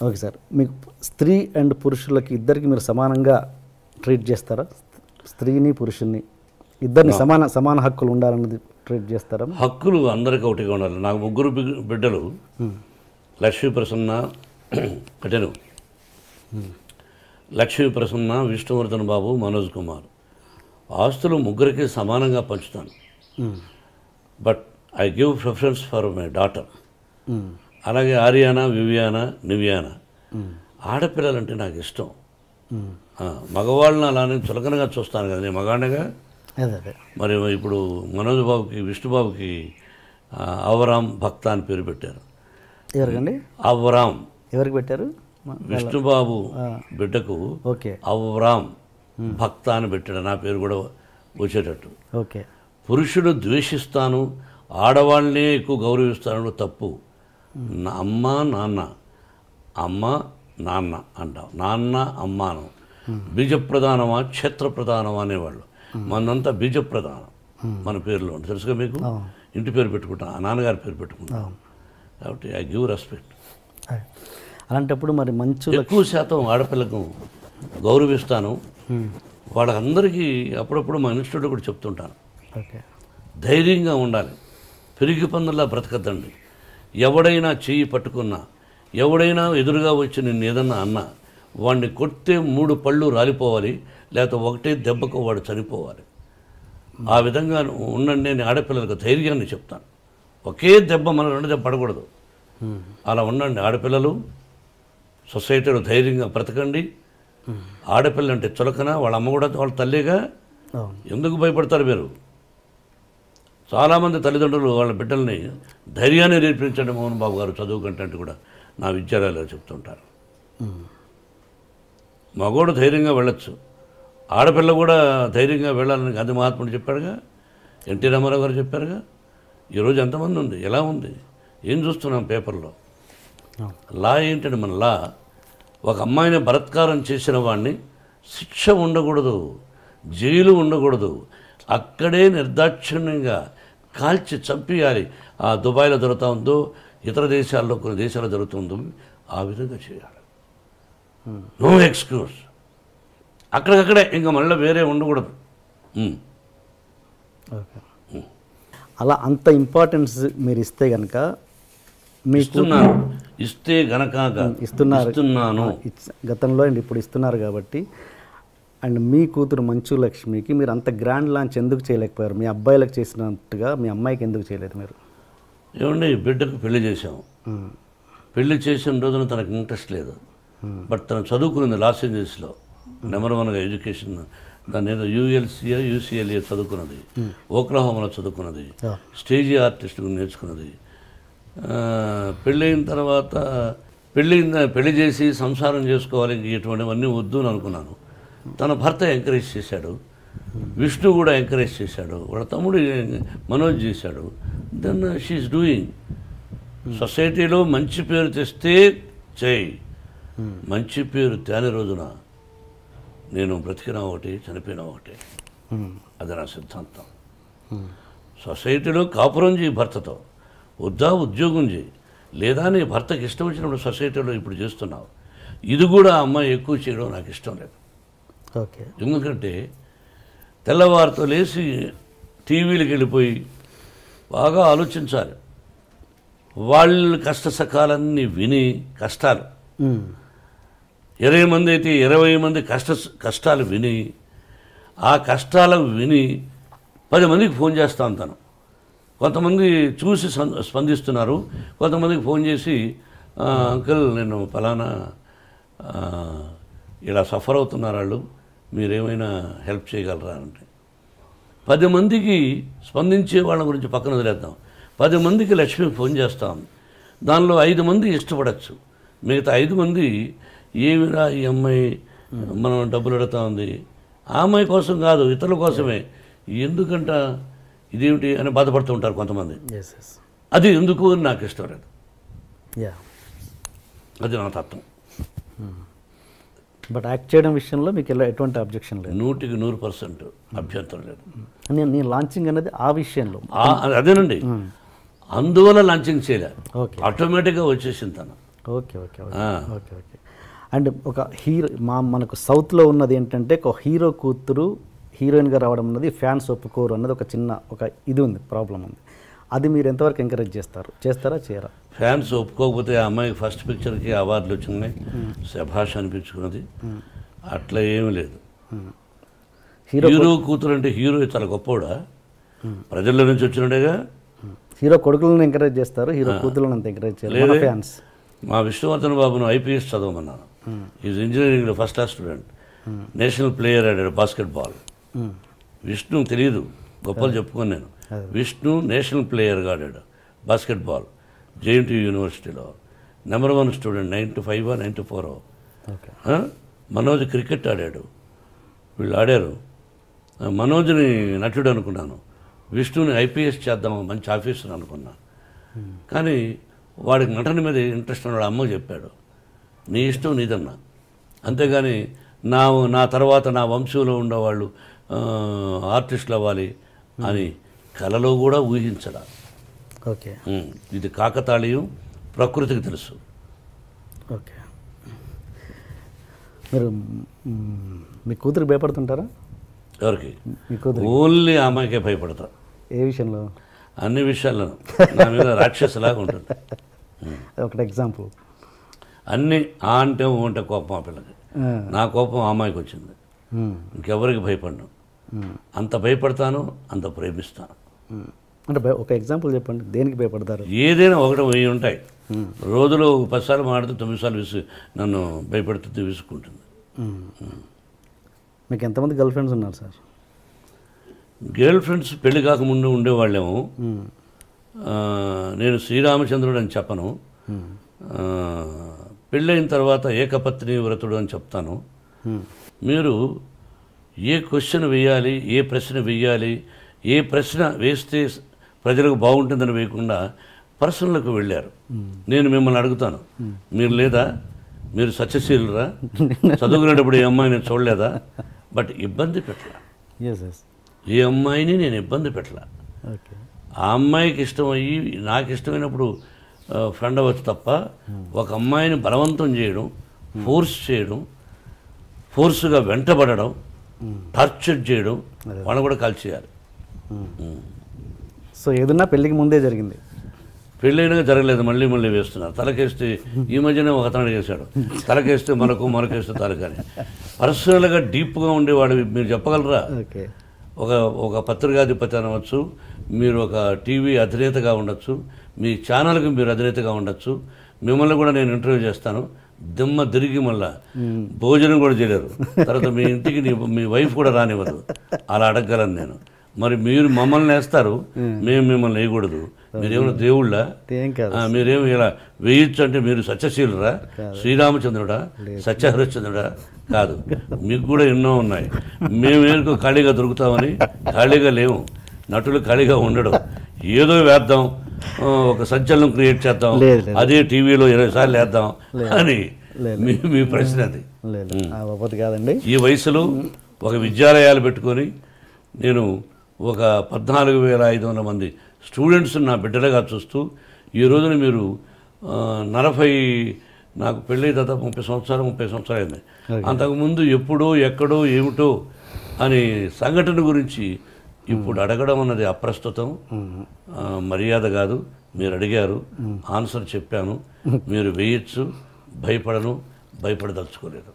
Okay sir, మీకు స్త్రీ and పురుషులకి ఇద్దరికి మీరు సమానంగా ట్రీట్ చేస్తారా? స్త్రీని పురుషుల్ని ఇద్దరిని సమాన హక్కులు ఉండాలన్నది ట్రీట్ చేస్తారా? హక్కులు అందరికీ ఒకటిగా ఉండాలి. నాకు ముగ్గురు బిడ్డలు, లక్ష్మీ ప్రసన్న కటెను, లక్ష్మీ ప్రసన్న, విష్ణువర్ధన్ బాబు, మనోజ్ కుమార్. ఆస్తులు ముగ్గురికి సమానంగా పంచుతాను. But I give preference for my daughter. అలాగే ఆర్యానా, వివియానా, నివ్యానా. ఆడపిల్లలంటే నాకు ఇష్టం. మగవాళ్ళని అలానే చులకనగా చూస్తాను కదా, నేను మగాడిగా. మరి ఇప్పుడు మనోజ్ బాబుకి, విష్ణుబాబుకి అవరామ్ భక్త అని పేరు పెట్టారు. ఎవరికండి? అవరామ్. ఎవరికి పెట్టారు? విష్ణుబాబు బిడ్డకు ఓకే, అవరామ్ భక్త అని పెట్టాడు. నా పేరు కూడా వచ్చేటట్టు. ఓకే. పురుషుడు ద్వేషిస్తాను, ఆడవాళ్ళనే ఎక్కువ గౌరవిస్తాను తప్పు. అమ్మ నాన్న, అమ్మ నాన్న అంటాం, నాన్న అమ్మాను. బీజప్రధానమా క్షేత్రప్రధానమా అనేవాళ్ళు. మనంతా బీజప్రధానం మన పేరులో ఉంటుంది, తెలుసుగా మీకు. ఇంటి పేరు పెట్టుకుంటాం, ఆ నాన్నగారి పేరు పెట్టుకుంటాం. కాబట్టి ఐ గివ్ రెస్పెక్ట్. అలాంటప్పుడు మరి మంచు ఎక్కువ శాతం ఆడపిల్లకు గౌరవిస్తాను. వాళ్ళందరికీ అప్పుడప్పుడు మా ఇన్స్టిట్యూట్లో కూడా చెప్తుంటాను, ధైర్యంగా ఉండాలి, పెరిగి పందుల్లా బ్రతకద్దండి. ఎవడైనా చెయ్యి పట్టుకున్నా, ఎవడైనా ఎదురుగా వచ్చి నిన్ను ఏదన్నా అన్నా, వాడిని కొడితే 3 పళ్ళు రాలిపోవాలి, లేకపోతే ఒకటే దెబ్బకు వాడు చనిపోవాలి. ఆ విధంగా ఉండండి. నేను ఆడపిల్లలకు ధైర్యాన్ని చెప్తాను. ఒకే దెబ్బ మన 2 దెబ్బ పడకూడదు. అలా ఉండండి ఆడపిల్లలు. సొసైటీలో ధైర్యంగా బ్రతకండి. ఆడపిల్ల అంటే చులకన, వాళ్ళ అమ్మ కూడా వాళ్ళ తల్లిగా. ఎందుకు భయపడతారు మీరు? చాలామంది తల్లిదండ్రులు వాళ్ళ బిడ్డల్ని ధైర్యాన్ని నేర్పించండి మోహన్ బాబు గారు చదువు కంటే కూడా నా విద్యాలయాల్లో చెప్తుంటారు. మగోడు ధైర్యంగా వెళ్ళొచ్చు, ఆడపిల్ల కూడా ధైర్యంగా వెళ్ళాలని గాంధీ మహాత్ముడు చెప్పాడుగా, ఎన్టీ రామారావు గారు చెప్పారుగా. ఈరోజు ఎంతమంది ఉంది, ఎలా ఉంది, ఏం చూస్తున్నాం పేపర్లో. లా ఏంటంటే మన లా, ఒక అమ్మాయిని బలాత్కారం చేసిన వాడిని శిక్ష ఉండకూడదు, జైలు ఉండకూడదు, అక్కడే నిర్దాక్షిణ్యంగా కాల్చి చంపేయాలి. ఆ దుబాయ్లో జరుగుతూ ఉందో, ఇతర దేశాల్లో కొన్ని దేశాల్లో జరుగుతుందో ఆ విధంగా చేయాలి. No excuse. అక్కడికక్కడే, ఇంకా మళ్ళీ వేరే ఉండకూడదు. అలా అంత ఇంపార్టెన్స్ మీరు ఇస్తే కనుక ఇస్తే గనక ఇస్తున్నాను గతంలో అండ్ ఇప్పుడు ఇస్తున్నారు కాబట్టి. అండ్ మీ కూతురు మంచు లక్ష్మికి మీరు అంత గ్రాండ్ లాంచ్ ఎందుకు చేయలేకపోయారు? మీ అబ్బాయిలకు చేసినట్టుగా మీ అమ్మాయికి ఎందుకు చేయలేదు మీరు? ఏమండి, బిడ్డకు పెళ్లి చేసాము. పెళ్లి చేసిన రోజున తనకు ఇంట్రెస్ట్ లేదు. బట్ తను చదువుకున్నది లాస్ ఏంజల్స్లో నెంబర్ 1గా ఎడ్యుకేషన్. దాన్ని ఏదో యూఎల్సీఏ యూసీఎల్ఏ చదువుకున్నది, ఓక్లహోమాలో చదువుకున్నది, స్టేజీ ఆర్టిస్ట్ నేర్చుకున్నది. పెళ్ళైన తర్వాత పెళ్లి చేసి సంసారం చేసుకోవాలి, ఇటువంటివన్నీ వద్దు అని అనుకున్నాను. తన భర్త ఎంకరేజ్ చేశాడు, విష్ణు కూడా ఎంకరేజ్ చేశాడు, వాళ్ళ తమ్ముడు మనోజ్ చేశాడు. Then she is doing. సొసైటీలో మంచి పేరు తెస్తే చేయి, మంచి పేరు తేని రోజున నేను బ్రతికినా ఒకటి, చనిపోయినా ఒకటి. అది నా సిద్ధాంతం. సొసైటీలో కాపురం చేయి భర్తతో, వద్దా ఉద్యోగం చేయి, లేదా నీ భర్తకి ఇష్టం వచ్చినప్పుడు సొసైటీలో ఇప్పుడు చేస్తున్నావు. ఇది కూడా అమ్మాయి ఎక్కువ చేయడం నాకు ఇష్టం లేదు. ఓకే. ఎందుకంటే తెల్లవారితో లేచి టీవీలకు వెళ్ళిపోయి బాగా ఆలోచించాలి. వాళ్ళ కష్ట సకాలన్నీ విని, కష్టాలు 20 మంది అయితే 20 మంది కష్టాలు విని, ఆ కష్టాలకు విని 10 మందికి ఫోన్ చేస్తూ ఉంటాను. కొంతమంది చూసి స్పందిస్తున్నారు, కొంతమందికి ఫోన్ చేసి అంకుల్ నేను ఫలానా ఇలా సఫర్ అవుతున్నారు వాళ్ళు, మీరేమైనా హెల్ప్ చేయగలరా అంటే 10 మందికి స్పందించే వాళ్ళ గురించి పక్కన వదిలేద్దాం. 10 మందికి లక్ష్మికి ఫోన్ చేస్తాం. దానిలో 5 మంది ఇష్టపడచ్చు, మిగతా 5 మంది ఏమిరా ఈ అమ్మాయి మనం డబ్బులు అడుగుతా ఉంది, ఆ అమ్మాయి కోసం కాదు ఇతరుల కోసమే, ఎందుకంట ఇదేమిటి అని బాధపడుతూ ఉంటారు కొంతమంది. అది ఎందుకు అని నాకు ఇష్టం లేదు. అది నా తత్వం. బట్ యాక్ట్ చేయడం విషయంలో మీకు ఎటువంటి అబ్జెక్షన్ లేదు? 100% అభ్యంతరం లేదు. నేను లాంచింగ్ అనేది ఆ విషయంలో అదేనండి, అందువల్ల లాంచింగ్ చేయలేదు, ఆటోమేటిక్గా వచ్చేసింది తను. Okay okay okay okay. And ఒక హీరో మనకు సౌత్లో ఉన్నది ఏంటంటే ఒక హీరో కూతురు హీరోయిన్గా రావడం అన్నది ఫ్యాన్స్ ఒప్పుకోరు అన్నది ఒక ఇది ఉంది, ప్రాబ్లం ఉంది. అది మీరు ఎంతవరకు ఎంకరేజ్ చేస్తారా చేయరా? ఫ్యాన్స్ ఒప్పుకోకపోతే ఆ అమ్మాయికి ఫస్ట్ పిక్చర్కి అవార్డులు వచ్చినాయి, శభాష్ అనిపించుకున్నది. అట్లా ఏమీ లేదు. హీరో కూతురు అంటే హీరో చాలా గొప్పవాడా? ప్రజల్లో నుంచి వచ్చినట్టుగా హీరో కొడుకులను ఎంకరేజ్ చేస్తారు, హీరో కూతురులను అంత ఎంకరేజ్ చేయలేదు ఫ్యాన్స్. మా విష్ణువర్ధన్ బాబును ఐపీఎస్ చదవమన్నాను. ఈజ్ ఇంజనీరింగ్లో first class student, national player ఆడాడు బాస్కెట్బాల్. విష్ణు తెలియదు, గొప్పలు చెప్పుకొని నేను. విష్ణు నేషనల్ ప్లేయర్గా ఆడాడు బాస్కెట్బాల్ జేఎన్టీయూ యూనివర్సిటీలో, నెంబర్ 1 స్టూడెంట్, 95 94. మనోజ్ క్రికెట్ ఆడాడు, వీళ్ళు ఆడారు. మనోజ్ని నటుడు అనుకున్నాను, విష్ణుని ఐపీఎస్ చేద్దాం మంచి ఆఫీసర్ అనుకున్నాను. కానీ వాడికి నటన మీద ఇంట్రెస్ట్ ఉన్నాడు. అమ్మ చెప్పాడు, నీ ఇష్టం నీదన్నా, అంతేగాని నా తర్వాత నా వంశంలో ఉండేవాళ్ళు ఆర్టిస్టులు అవ్వాలి అని కలలో కూడా ఊహించడా. ఓకే, ఇది కాకతాళీయం, ప్రకృతికి తెలుసు. ఓకే, మీరు మీ కూతురు భయపడుతుంటారా? ఎవరికి? మీ కూతురు. ఓన్లీ ఆ అమ్మాయికే భయపడతా. ఏ విషయంలో? అన్ని విషయాల్లోనూ నా మీద రాక్షసులాగా ఉంటుంది. ఒకటి ఎగ్జాంపుల్. అన్నీ ఆ అంటే ఓ అంటే కోపం ఆ పిల్లకి. నా కోపం ఆ అమ్మాయికి వచ్చింది. ఇంకెవరికి భయపడను. అంత భయపడతాను, అంత ప్రేమిస్తాను. అంటే ఒక ఎగ్జాంపుల్ చెప్పండి, దేనికి భయపడతారు? ఏదైనా 1 10 ఉంటాయి. రోజులో 10 సార్లు మాడితే 9 సార్లు నన్ను భయపడుతుంది, విసుక్కుంటుంది. మీకు ఎంతమంది గర్ల్ ఫ్రెండ్స్ ఉన్నారు సార్? గర్ల్ ఫ్రెండ్స్ పెళ్లి కాకముందు ఉండేవాళ్ళేమో. నేను శ్రీరామచంద్రుడు అని చెప్పను, పెళ్ళైన తర్వాత ఏకపత్ని వ్రతుడు అని చెప్తాను. మీరు ఏ క్వశ్చన్ వేయాలి, ఏ ప్రశ్న వేయాలి, ఏ ప్రశ్న వేస్తే ప్రజలకు బాగుంటుందని వేయకుండా పర్సనల్కి వెళ్ళారు. నేను మిమ్మల్ని అడుగుతాను, మీరు లేదా? మీరు సత్యశీలురా? చదువుకునేటప్పుడు ఏ అమ్మాయి నేను చూడలేదా? బట్ ఇబ్బంది పెట్టలా, ఏ అమ్మాయిని నేను ఇబ్బంది పెట్టలా. ఆ అమ్మాయికి ఇష్టమయ్యి నాకు ఇష్టమైనప్పుడు ఫ్రెండ్ అవ్వచ్చు తప్ప ఒక అమ్మాయిని బలవంతం చేయడం, ఫోర్స్ చేయడం, ఫోర్స్గా వెంటబడడం, టార్చర్ చేయడం, వాళ్ళని కూడా కాల్చేయాలి. సో ఏదన్నా పెళ్ళికి ముందే జరిగింది, పెళ్ళైనా జరగలేదు, మళ్ళీ మళ్ళీ వేస్తున్నారు. తలకేస్తే ఈ మధ్యనే ఒక అతను వేశాడు, తలకేస్తే మనకేస్తే తలకని. పర్సనల్గా డీప్గా ఉండేవాడు మీరు చెప్పగలరా? ఒక పత్రికాధిపతి అనవచ్చు, మీరు ఒక టీవీ అధినేతగా ఉండొచ్చు, మీ ఛానల్కి మీరు అధినేతగా ఉండొచ్చు. మిమ్మల్ని కూడా నేను ఇంటర్వ్యూ చేస్తాను, దిమ్మ తిరిగి మళ్ళా భోజనం కూడా చేయలేరు. తర్వాత మీ ఇంటికి మీ వైఫ్ కూడా రానివ్వదు, అలా అడగగలను నేను. మరి మీరు మమ్మల్ని వేస్తారు, మేము మిమ్మల్ని వేయకూడదు. మీరేమైనా దేవుళ్ళ? మీరేమి ఇలా వేయచ్చు అంటే మీరు సత్యశీలురా? శ్రీరామచంద్రుడా? సత్యహరిశ్చంద్రుడా? కాదు, మీకు కూడా ఎన్నో ఉన్నాయి. మేమేందుకు ఖాళీగా దొరుకుతామని ఖాళీగా లేవు. నటులు ఖాళీగా ఉండడం, ఏదో వేద్దాం, ఒక సంచలనం క్రియేట్ చేద్దాం, అదే టీవీలో 20 సార్లు వేద్దాం అని మీ ప్రశ్న అది. కాదండి, ఈ వయసులో ఒక విద్యాలయాలు పెట్టుకొని నేను ఒక 14,500 మంది స్టూడెంట్స్ నా బిడ్డలుగా చూస్తూ ఈ రోజున మీరు 40 నాకు పెళ్ళి దాదాపు 30 సంవత్సరాలు అయింది. అంతకుముందు ఎప్పుడో ఎక్కడో ఏమిటో అని సంఘటన గురించి ఇప్పుడు అడగడం అన్నది అప్రస్తుతం, మర్యాద కాదు. మీరు అడిగారు, ఆన్సర్ చెప్పాను. మీరు వేయచ్చు, భయపడను, భయపడదలుచుకోలేదు.